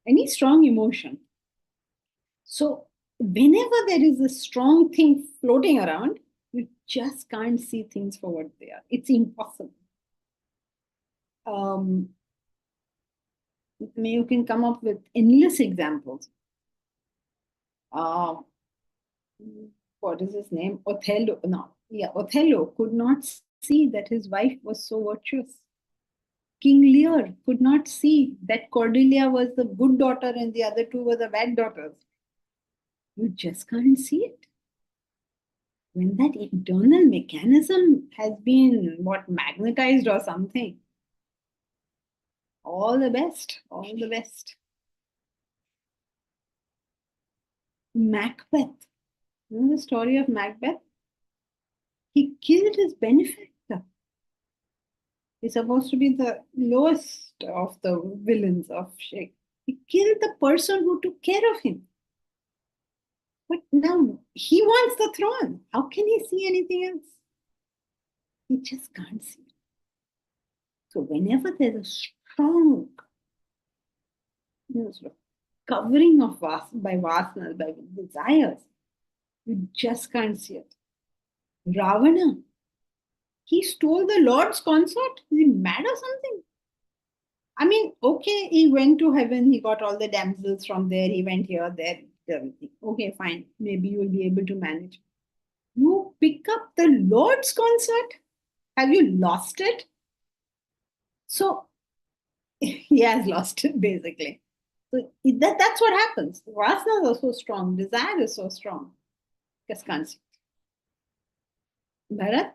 S1: Any strong emotion. So whenever there is a strong thing floating around, you just can't see things for what they are. It's impossible. You can come up with endless examples. What is his name? Othello. Othello could not see that his wife was so virtuous. King Lear could not see that Cordelia was the good daughter and the other two were the bad daughters. You just can't see it. When that internal mechanism has been magnetized or something, all the best, all the best. Macbeth. You know the story of Macbeth? He killed his benefactor. He's supposed to be the lowest of the villains of Shakespeare. He killed the person who took care of him. But now he wants the throne. How can he see anything else? He just can't see it. So whenever there's a strong sort of covering of by vasanas, by desires, you just can't see it. Ravana, he stole the Lord's consort. Is he mad or something? I mean, okay, he went to heaven, he got all the damsels from there, he went here, there, everything. Okay, fine. Maybe you'll be able to manage. You pick up the Lord's concert? Have you lost it? So he has lost it, basically. So that's what happens. Vasanas are so strong, desire is so strong. Just can't see. Bharat?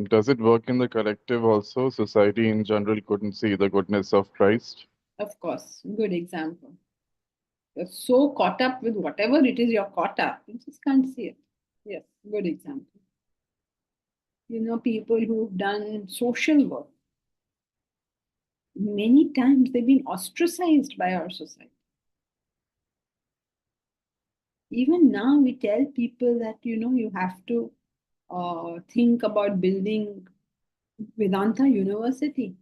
S9: Does it work in the collective also? Society in general couldn't see the goodness of Christ.
S1: Of course, good example. You're so caught up with whatever it is you're caught up, you just can't see it. Yes, good example. You know, people who've done social work, many times they've been ostracized by our society. Even now, we tell people that, you have to think about building Vedanta University.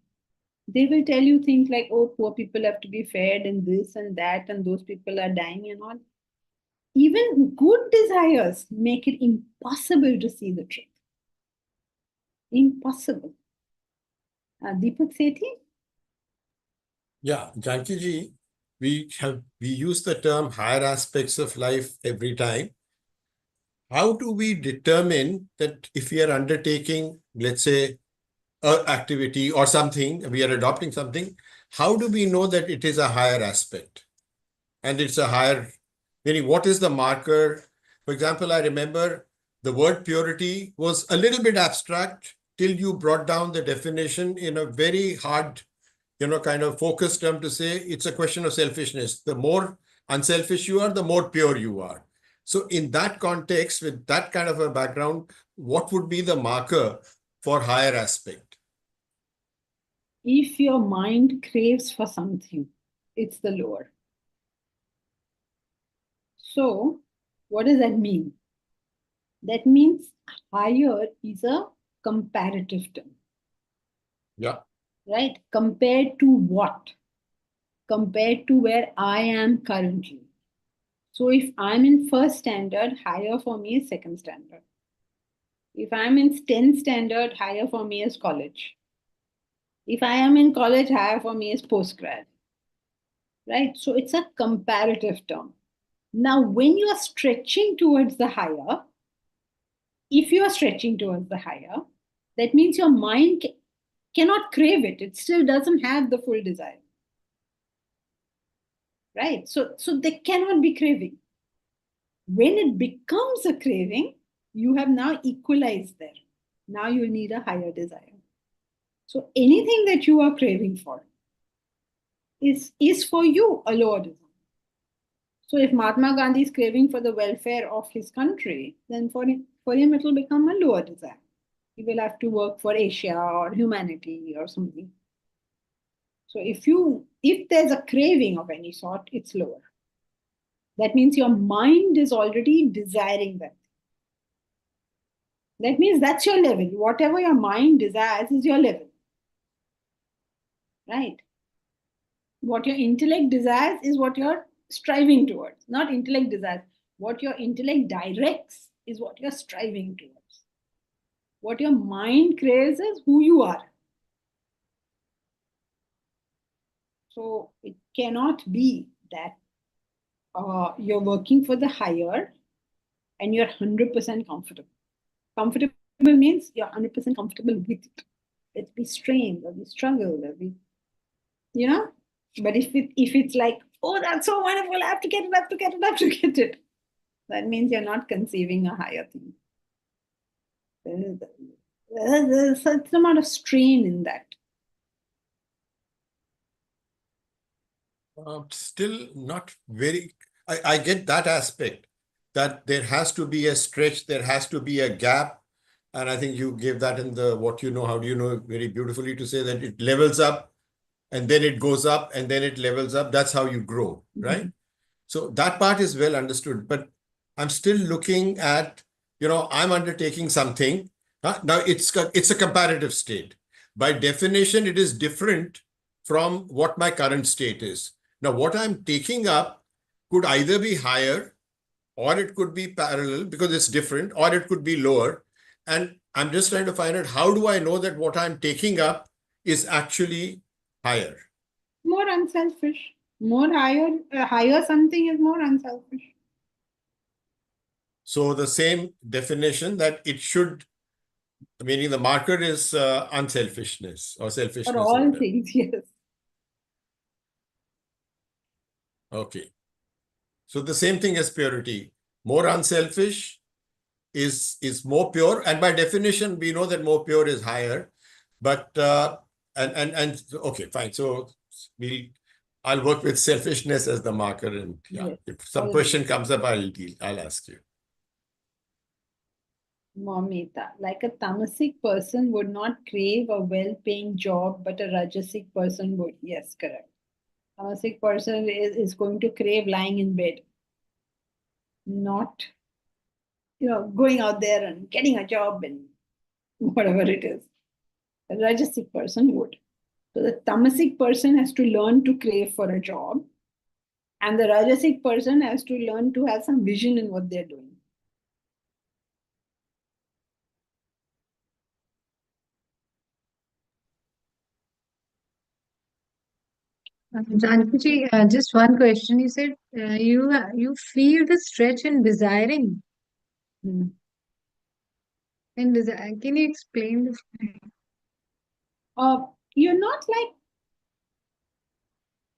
S1: They will tell you things like, oh, poor people have to be fed and this and that, and those people are dying and all. Even good desires make it impossible to see the truth. Impossible. Deepak Sethi?
S8: Yeah, Janki ji, we use the term higher aspects of life every time. How do we determine that if we are undertaking, let's say, an activity or something, we are adopting something, how do we know that it is a higher aspect? And it's a higher, meaning what is the marker? For example, I remember the word purity was a little bit abstract till you brought down the definition in a very hard, kind of focused term to say it's a question of selfishness. The more unselfish you are, the more pure you are. So in that context, with that kind of a background, what would be the marker for higher aspect?
S1: If your mind craves for something, it's the lower. So, what does that mean? That means higher is a comparative term.
S8: Yeah.
S1: Right? Compared to what? Compared to where I am currently. So if I'm in first standard, higher for me is second standard. If I'm in 10th standard, higher for me is college. If I am in college, higher for me is postgrad. Right? So it's a comparative term. Now, when you are stretching towards the higher, if you are stretching towards the higher, that means your mind cannot crave it. It still doesn't have the full desire. Right? So there cannot be craving. When it becomes a craving, you have now equalized there. Now you need a higher desire. So anything that you are craving for is for you a lower desire. So if Mahatma Gandhi is craving for the welfare of his country, then for him it will become a lower desire. He will have to work for Asia or humanity or something. So if there's a craving of any sort, it's lower. That means your mind is already desiring that. That means that's your level. Whatever your mind desires is your level. Right? What your intellect desires is what you're striving towards. Not intellect desires. What your intellect directs is what you're striving towards. What your mind craves is who you are. So it cannot be that you're working for the higher and you're 100% comfortable. Comfortable means you're 100% comfortable with it. There'll be strain, there'll be struggle, there'll be, But if it's like, oh, that's so wonderful, I have to get it, that means you're not conceiving a higher thing. There's such an amount of strain in that.
S8: Still not very, I get that aspect, that there has to be a stretch, there has to be a gap. And I think you gave that in the what you know, how do you know, very beautifully, to say that it levels up and then it goes up and then it levels up. That's how you grow, right? So that part is well understood. But I'm still looking at, I'm undertaking something. Now it's a comparative state. By definition, it is different from what my current state is. Now, what I'm taking up could either be higher or it could be parallel because it's different, or it could be lower. And I'm just trying to find out, how do I know that what I'm taking up is actually higher?
S1: More unselfish. More higher something is more unselfish.
S8: So the same definition that it should, meaning the marker is unselfishness or selfishness.
S1: For all things, yes.
S8: Okay. So the same thing as purity. More unselfish is more pure, and by definition we know that more pure is higher. But okay, fine. So I'll work with selfishness as the marker, and yeah,
S1: Yes.
S8: if some question comes up, I'll ask you.
S1: Momita, like a tamasic person would not crave a well-paying job, but a rajasic person would. Yes, correct. Tamasic person is going to crave lying in bed, not going out there and getting a job and whatever it is. A rajasic person would. So the tamasic person has to learn to crave for a job, and the rajasic person has to learn to have some vision in what they're doing.
S3: Janki, just one question. You said you feel the stretch in desiring. In desire, can you explain this?
S1: You're not like,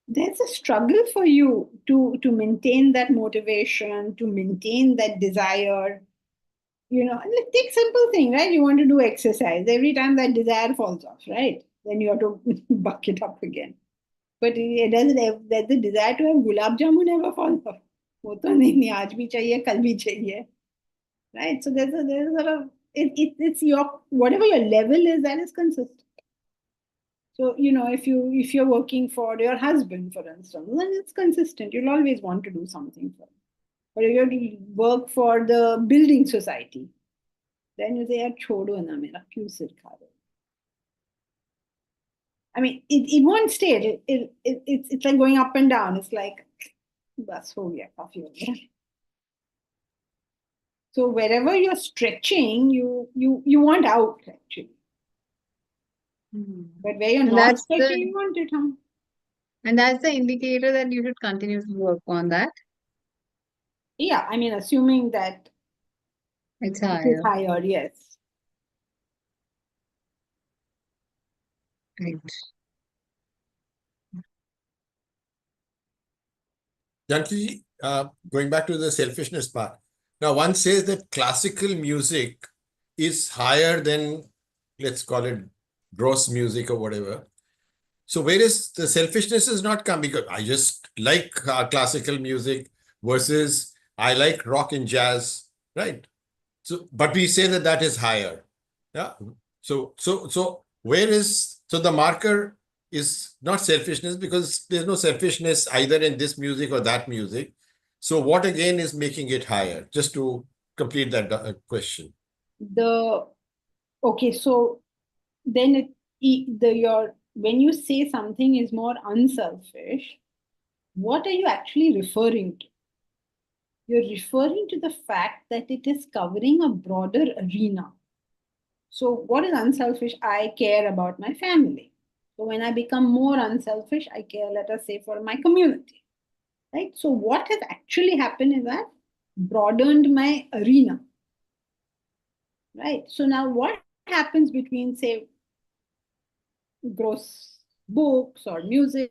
S1: there's a struggle for you to maintain that motivation, to maintain that desire. Take simple thing, right? You want to do exercise. Every time that desire falls off, right? Then you have to buck it up again. But it doesn't have that the desire to have gulab jamun never falls off. वो तो नहीं आज भी चाहिए कल भी चाहिए, right? So there's a sort of it's your whatever your level is, that is consistent. So if you're working for your husband, for instance, then it's consistent. You'll always want to do something for him. But if you work for the building society, then you say, "Yaar, chodo na mera, kyun sir kha rahe?" I mean, it won't stay. It's like going up and down. It's like, bas ho gaya, kafi ho gaya. So wherever you're stretching, you want out actually. But where you're not stretching, you want it, huh?
S3: And that's the indicator that you should continue to work on that.
S1: Yeah, I mean, assuming that
S3: it's
S1: higher, yes.
S3: Right.
S8: Janki, going back to the selfishness part. Now, one says that classical music is higher than, let's call it, gross music or whatever. So whereas the selfishness is not come because I just like classical music versus I like rock and jazz, right? So, but we say that is higher. Yeah. So where is, so the marker is not selfishness because there's no selfishness either in this music or that music. So what again is making it higher? Just to complete that question.
S1: Okay, so then when you say something is more unselfish, what are you actually referring to? You're referring to the fact that it is covering a broader arena. So what is unselfish? I care about my family. So when I become more unselfish, I care, let us say, for my community. Right? So what has actually happened is that broadened my arena. Right? So now what happens between, say, gross books or music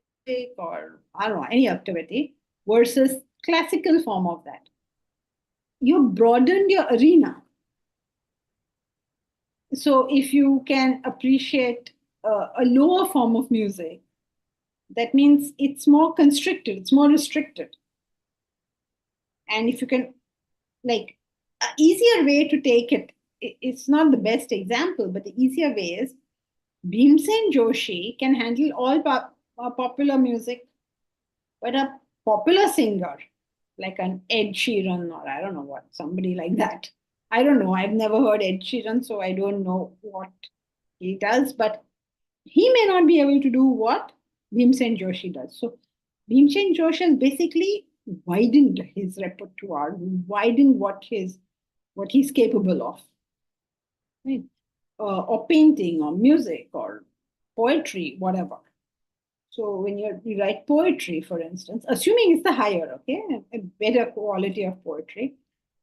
S1: or I don't know, any activity versus classical form of that? You broadened your arena. So if you can appreciate a lower form of music, that means it's more constricted, it's more restricted. And if you can, like, an easier way to take it's not the best example, but the easier way is Bhimsen Joshi can handle all popular music, but a popular singer, like an Ed Sheeran or I don't know what, somebody like that. I don't know. I've never heard Ed Sheeran, so I don't know what he does, but he may not be able to do what Bhimsen Joshi does. So Bhimsen Joshi has basically widened his repertoire, widened what he's capable of. Right? Or painting or music or poetry, whatever. So when you write poetry, for instance, assuming it's the higher, okay, a better quality of poetry,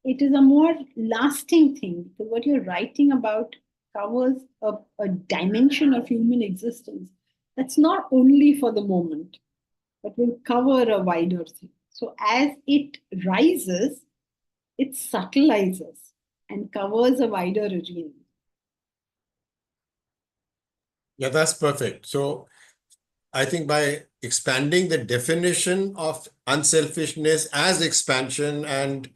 S1: it is a more lasting thing because what you're writing about covers a dimension of human existence that's not only for the moment, but will cover a wider thing. So as it rises, it subtilizes and covers a wider regime.
S8: Yeah, that's perfect. So I think by expanding the definition of unselfishness as expansion and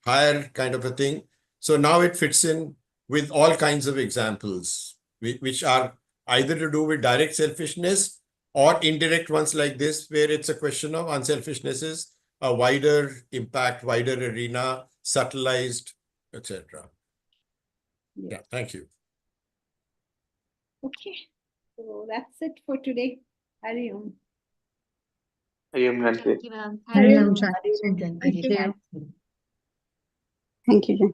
S8: higher kind of a thing, so now it fits in with all kinds of examples, which are either to do with direct selfishness or indirect ones like this, where it's a question of unselfishness is a wider impact, wider arena, subtilized, etc.
S1: Yes.
S8: Yeah, thank you.
S1: Okay, so that's it for today. Hari Om.
S3: Thank you, ma'am.
S1: Hari Om.
S3: Thank you.
S1: Thank you, Jen.